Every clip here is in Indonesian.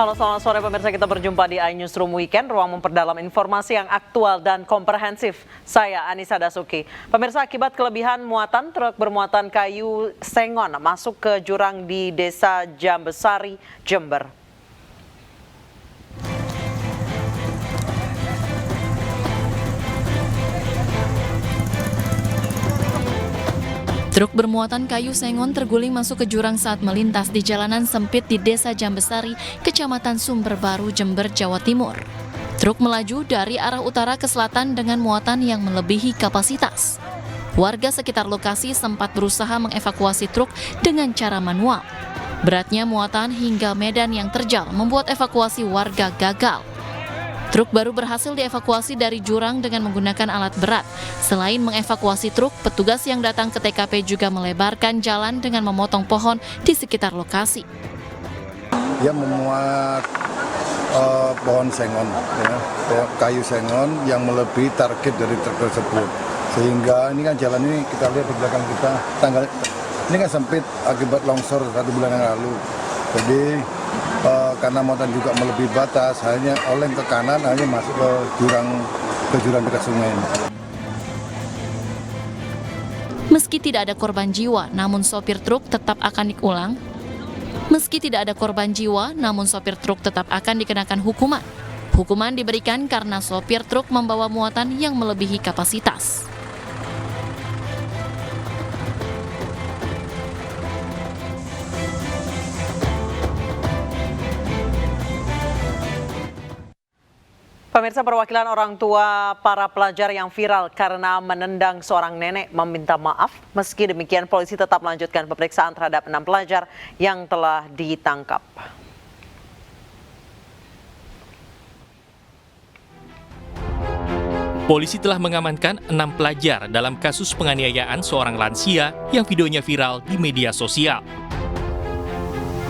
Halo, selamat sore pemirsa, kita berjumpa di iNewsroom Weekend, ruang memperdalam informasi yang aktual dan komprehensif. Saya Anissa Dasuki. Pemirsa, akibat kelebihan muatan, truk bermuatan kayu sengon masuk ke jurang di Desa Jambesari, Jember. Truk bermuatan kayu sengon terguling masuk ke jurang saat melintas di jalanan sempit di Desa Jambesari, Kecamatan Sumberbaru, Jember, Jawa Timur. Truk melaju dari arah utara ke selatan dengan muatan yang melebihi kapasitas. Warga sekitar lokasi sempat berusaha mengevakuasi truk dengan cara manual. Beratnya muatan hingga medan yang terjal membuat evakuasi warga gagal. Truk baru berhasil dievakuasi dari jurang dengan menggunakan alat berat. Selain mengevakuasi truk, petugas yang datang ke TKP juga melebarkan jalan dengan memotong pohon di sekitar lokasi. Dia memuat pohon sengon, kayu sengon yang melebihi target dari truk tersebut. Sehingga ini kan jalan ini kita lihat di belakang kita, ini kan sempit akibat longsor 1 bulan yang lalu. Jadi karena muatan juga melebihi batas, hanya oleng ke kanan, hanya masuk ke jurang dekat sungai ini. Meski tidak ada korban jiwa, namun sopir truk tetap akan dikenakan hukuman. Hukuman diberikan karena sopir truk membawa muatan yang melebihi kapasitas. Pemirsa, perwakilan orang tua para pelajar yang viral karena menendang seorang nenek meminta maaf. Meski demikian, polisi tetap melanjutkan pemeriksaan terhadap 6 pelajar yang telah ditangkap. Polisi telah mengamankan 6 pelajar dalam kasus penganiayaan seorang lansia yang videonya viral di media sosial.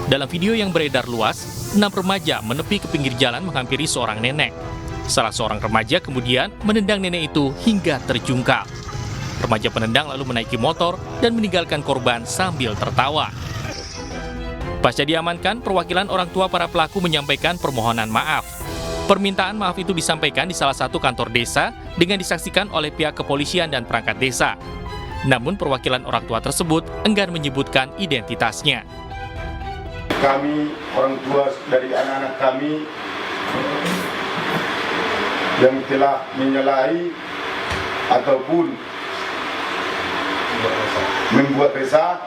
Dalam video yang beredar luas, 6 remaja menepi ke pinggir jalan menghampiri seorang nenek. Salah seorang remaja kemudian menendang nenek itu hingga terjungkal. Remaja penendang lalu menaiki motor dan meninggalkan korban sambil tertawa. Pasca diamankan, perwakilan orang tua para pelaku menyampaikan permohonan maaf. Permintaan maaf itu disampaikan di salah satu kantor desa dengan disaksikan oleh pihak kepolisian dan perangkat desa. Namun perwakilan orang tua tersebut enggan menyebutkan identitasnya. Kami, orang tua dari anak-anak kami, yang telah menyalahi ataupun membuat resah,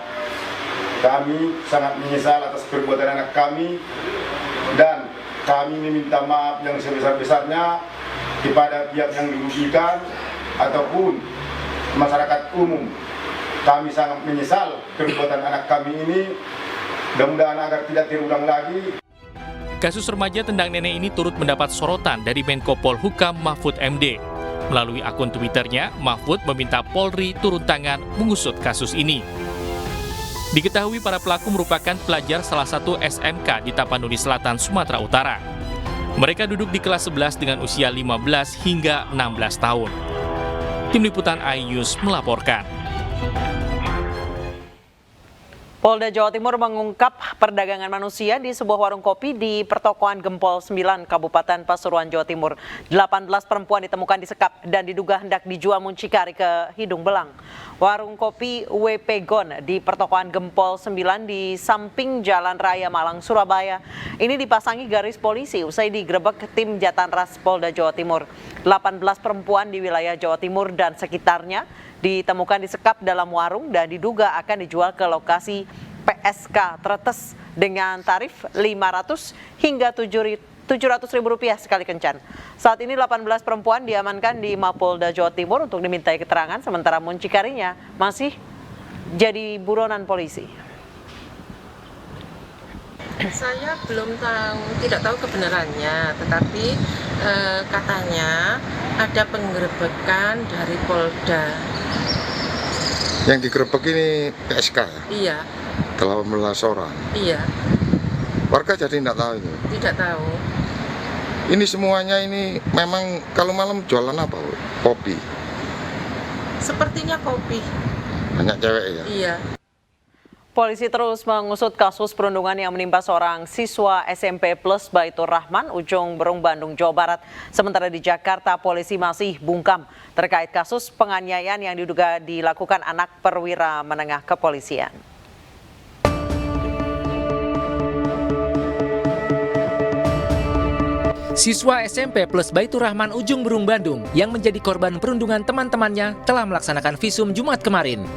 kami sangat menyesal atas perbuatan anak kami dan kami meminta maaf yang sebesar-besarnya kepada pihak yang dirugikan ataupun masyarakat umum. Kami sangat menyesal perbuatan anak kami ini, mudah-mudahan agar tidak terulang lagi. Kasus remaja tendang nenek ini turut mendapat sorotan dari Menko Polhukam Mahfud MD. Melalui akun Twitternya, Mahfud meminta Polri turun tangan mengusut kasus ini. Diketahui para pelaku merupakan pelajar salah satu SMK di Tapanuli Selatan, Sumatera Utara. Mereka duduk di kelas 11 dengan usia 15 hingga 16 tahun. Tim Liputan iNews melaporkan. Polda Jawa Timur mengungkap perdagangan manusia di sebuah warung kopi di Pertokoan Gempol 9, Kabupaten Pasuruan, Jawa Timur. 18 perempuan ditemukan disekap dan diduga hendak dijual muncikari ke hidung belang. Warung kopi WP Gon di Pertokoan Gempol 9 di samping Jalan Raya Malang, Surabaya. Ini dipasangi garis polisi usai digerebek tim Jatanras Polda Jawa Timur. 18 perempuan di wilayah Jawa Timur dan sekitarnya ditemukan disekap dalam warung dan diduga akan dijual ke lokasi PSK Tretes dengan tarif 500 hingga 700 ribu rupiah sekali kencan. Saat ini 18 perempuan diamankan di Mapolda Jawa Timur untuk dimintai keterangan, sementara muncikarinya masih jadi buronan polisi. Saya tidak tahu kebenarannya, tetapi katanya ada penggerebekan dari Polda. Yang digerebek ini PSK ya? Iya. 18 orang? Iya. Warga jadi tidak tahu itu? Tidak tahu. Ini semuanya ini memang kalau malam jualan apa, Bu? Kopi? Sepertinya kopi. Banyak cewek ya? Iya. Polisi terus mengusut kasus perundungan yang menimpa seorang siswa SMP Plus Baitur Rahman, Ujung Berung, Bandung, Jawa Barat. Sementara di Jakarta, polisi masih bungkam terkait kasus penganiayaan yang diduga dilakukan anak perwira menengah kepolisian. Siswa SMP Plus Baitur Rahman Ujung Berung, Bandung yang menjadi korban perundungan teman-temannya telah melaksanakan visum Jumat kemarin.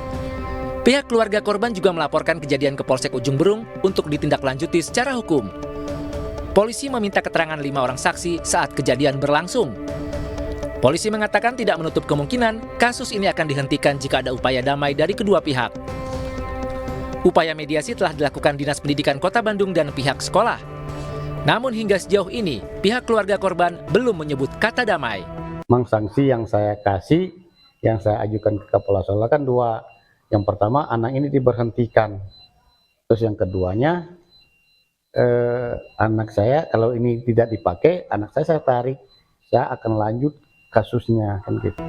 Pihak keluarga korban juga melaporkan kejadian ke Polsek Ujung Berung untuk ditindaklanjuti secara hukum. Polisi meminta keterangan 5 orang saksi saat kejadian berlangsung. Polisi mengatakan tidak menutup kemungkinan kasus ini akan dihentikan jika ada upaya damai dari kedua pihak. Upaya mediasi telah dilakukan Dinas Pendidikan Kota Bandung dan pihak sekolah. Namun hingga sejauh ini, pihak keluarga korban belum menyebut kata damai. Memang sanksi yang saya kasih, yang saya ajukan ke Kapolda Solo kan 2. Yang pertama, anak ini diberhentikan. Terus yang keduanya, anak saya kalau ini tidak dipakai, anak saya tarik. Saya akan lanjut kasusnya, kan gitu.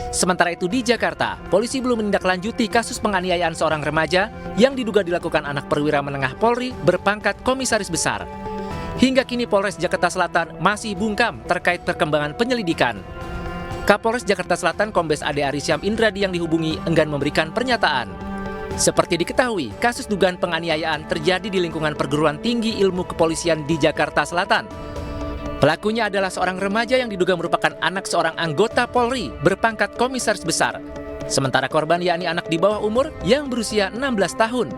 Sementara itu di Jakarta, polisi belum menindaklanjuti kasus penganiayaan seorang remaja yang diduga dilakukan anak perwira menengah Polri berpangkat komisaris besar. Hingga kini Polres Jakarta Selatan masih bungkam terkait perkembangan penyelidikan. Kapolres Jakarta Selatan Kombes Ade Arisyam Indradi yang dihubungi enggan memberikan pernyataan. Seperti diketahui, kasus dugaan penganiayaan terjadi di lingkungan perguruan tinggi ilmu kepolisian di Jakarta Selatan. Pelakunya adalah seorang remaja yang diduga merupakan anak seorang anggota Polri berpangkat komisaris besar. Sementara korban yakni anak di bawah umur yang berusia 16 tahun.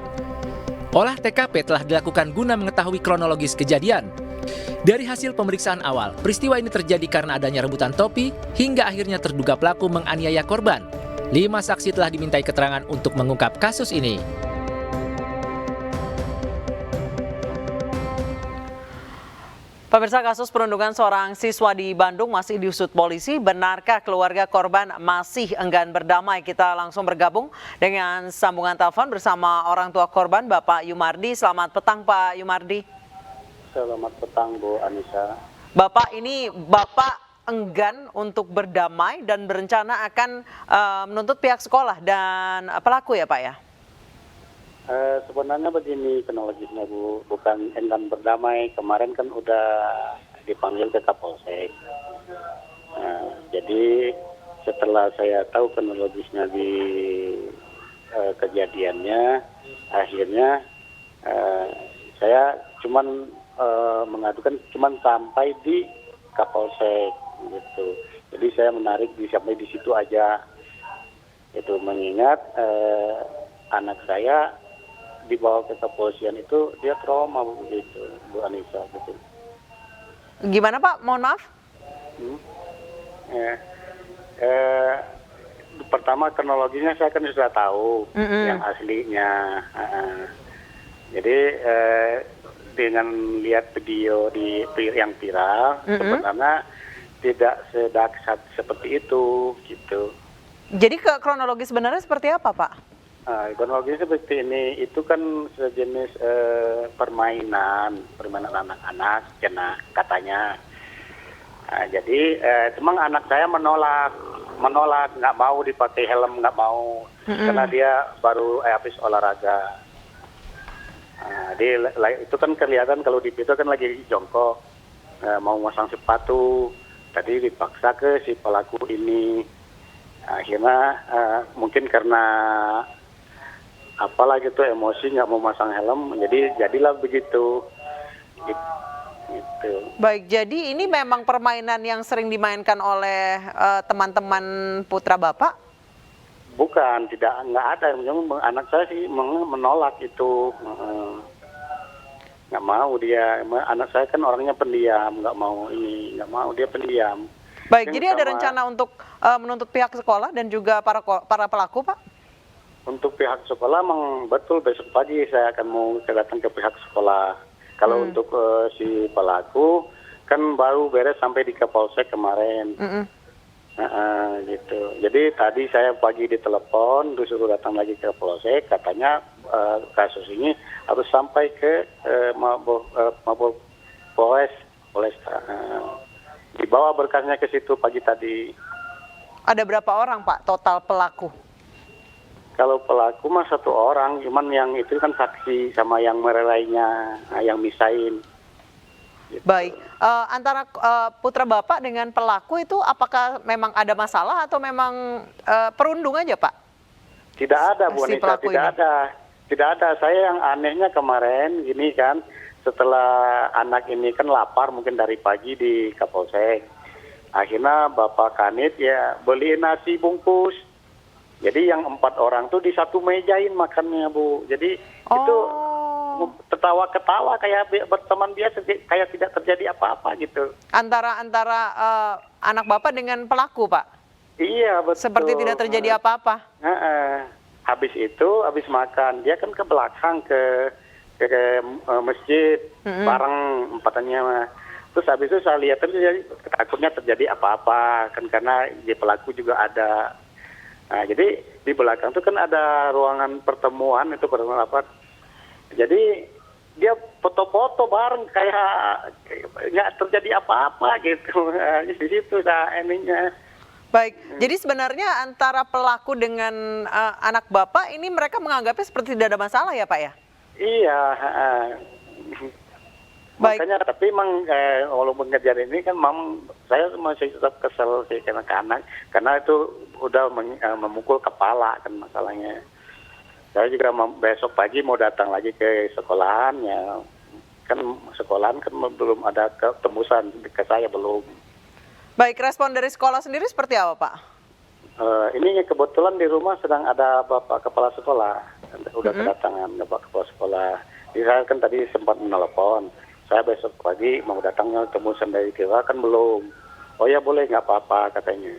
Olah TKP telah dilakukan guna mengetahui kronologis kejadian. Dari hasil pemeriksaan awal, peristiwa ini terjadi karena adanya rebutan topi hingga akhirnya terduga pelaku menganiaya korban. 5 saksi telah dimintai keterangan untuk mengungkap kasus ini. Pemirsa, kasus perundungan seorang siswa di Bandung masih diusut polisi. Benarkah keluarga korban masih enggan berdamai? Kita langsung bergabung dengan sambungan telepon bersama orang tua korban, Bapak Yumardi. Selamat petang, Pak Yumardi. Selamat petang, Bu Anissa. Bapak, ini Bapak enggan untuk berdamai dan berencana akan menuntut pihak sekolah dan pelaku ya, Pak ya? Sebenarnya begini kronologisnya, Bu, bukan enggan berdamai. Kemarin kan udah dipanggil ke Kapolsek. Jadi setelah saya tahu kronologisnya di kejadiannya, akhirnya saya cuman mengadukan cuman sampai di Kapolsek gitu. Jadi saya menarik sampai di situ aja. Itu mengingat anak saya dibawa ke kepolisian itu dia trauma begitu, Bu Anissa gitu. Gimana, Pak? Mohon maaf. Pertama kronologinya saya kan sudah tahu yang aslinya. Jadi dengan lihat video yang viral, sebenarnya tidak sedahsyat seperti itu, gitu. Jadi kronologi sebenarnya seperti apa, Pak? Kronologi seperti ini, itu kan sejenis permainan anak-anak, katanya. Jadi memang anak saya menolak, nggak mau dipakai helm, nggak mau, karena dia baru habis olahraga. Itu kan kelihatan kalau di video kan lagi jongkok, mau masang sepatu, tadi dipaksa ke si pelaku ini. Akhirnya mungkin karena apalah gitu emosi nggak mau masang helm, jadilah begitu. Gitu. Baik, jadi ini memang permainan yang sering dimainkan oleh teman-teman putra Bapak? Bukan, nggak ada. Anak saya sih menolak itu, nggak mau dia. Anak saya kan orangnya pendiam, nggak mau dia pendiam. Baik, jadi ada rencana untuk menuntut pihak sekolah dan juga para pelaku, Pak? Untuk pihak sekolah, memang betul besok pagi saya akan mau datang ke pihak sekolah. Kalau untuk si pelaku kan baru beres sampai di Kapolsek kemarin. Gitu. Jadi tadi saya pagi ditelepon, disuruh datang lagi ke Polsek, katanya kasus ini harus sampai ke Mabes Polres. Dibawa berkasnya ke situ pagi tadi. Ada berapa orang, Pak, total pelaku? Kalau pelaku mah satu orang, cuman yang itu kan saksi sama yang merelainya, yang misain. Baik, antara putra Bapak dengan pelaku itu apakah memang ada masalah atau memang perundung aja, Pak? Tidak ada, Bu Si Anissa, pelaku tidak ini. ada. Tidak ada. Saya yang anehnya kemarin gini kan, setelah anak ini kan lapar mungkin dari pagi di Kapolsek. Akhirnya Bapak Kanit ya beli nasi bungkus. Jadi yang 4 orang tuh di satu mejain makannya, Bu. Jadi itu ketawa-ketawa kayak berteman biasa, kayak tidak terjadi apa-apa gitu. Antara anak Bapak dengan pelaku, Pak? Iya, betul. Seperti tidak terjadi apa-apa? Habis itu, habis makan, dia kan ke belakang ke masjid, bareng empatnya mah. Terus habis itu saya lihat takutnya terjadi apa-apa, kan karena dia pelaku juga ada. Nah, jadi di belakang itu kan ada ruangan pertemuan, itu pertemuan rapat. Jadi dia foto-foto bareng kayak nggak terjadi apa-apa gitu. Di situ ininya. Baik, jadi sebenarnya antara pelaku dengan anak Bapak ini mereka menganggapnya seperti tidak ada masalah ya, Pak ya? Iya. Baik. Makanya tapi emang walaupun kejadian ini kan saya masih tetap kesel sih karena itu udah memukul kepala kan masalahnya. Saya juga besok pagi mau datang lagi ke sekolahan ya, kan sekolahan kan belum ada ketembusan ke saya belum. Baik, respon dari sekolah sendiri seperti apa, Pak? Ini kebetulan di rumah sedang ada Bapak Kepala Sekolah, udah kedatangan Bapak Kepala Sekolah. Jadi saya kan tadi sempat menelpon, saya besok pagi mau datangnya tembusan dari Dewa kan belum. Oh ya boleh, nggak apa-apa katanya.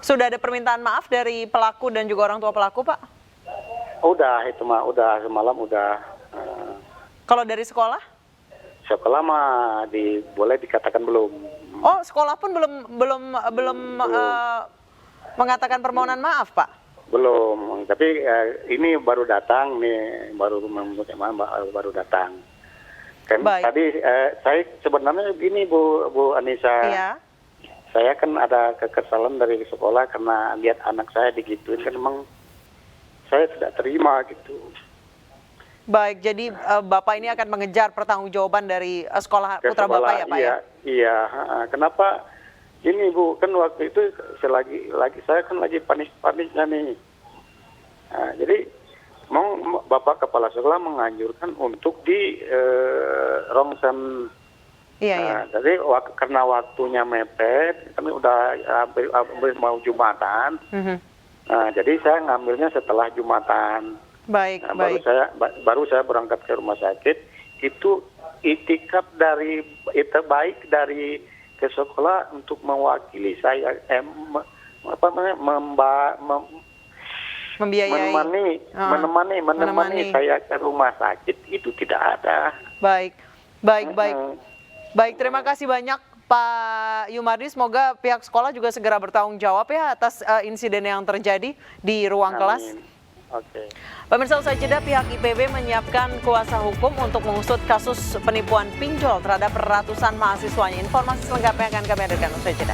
Sudah ada permintaan maaf dari pelaku dan juga orang tua pelaku, Pak? Udah, itu mah udah semalam udah. Kalau dari sekolah? Sekolah mah boleh dikatakan belum. Oh, sekolah pun belum mengatakan permohonan maaf, Pak? Belum, tapi ini baru datang nih, baru datang. Kan Baik. tadi saya sebenarnya begini Bu Anissa. Iya. Saya kan ada kekesalan dari sekolah karena lihat anak saya digituin kan memang saya tidak terima gitu. Baik, jadi Bapak ini akan mengejar pertanggungjawaban dari sekolah putra Bapak ya, Pak ya? Iya. Kenapa? Ini Bu, kan waktu itu saya kan lagi panik-paniknya nih. Nah, jadi Bapak Kepala Sekolah menganjurkan untuk di rongsen. Iya. Jadi karena waktunya mepet, kami udah hampir mau Jumatan. Nah, jadi saya ngambilnya setelah Jumatan. Baik, Nah, baik. baru saya berangkat ke rumah sakit. Itu itikad baik dari ke sekolah untuk mewakili saya menemani saya ke rumah sakit itu tidak ada. Baik. Baik, terima kasih banyak Pak Yumardi. Semoga pihak sekolah juga segera bertanggung jawab ya atas insiden yang terjadi di ruang kelas. Oke. Pemirsa, usai jeda pihak IPB menyiapkan kuasa hukum untuk mengusut kasus penipuan pinjol terhadap ratusan mahasiswanya. Informasi selengkapnya akan kami hadirkan usai jeda.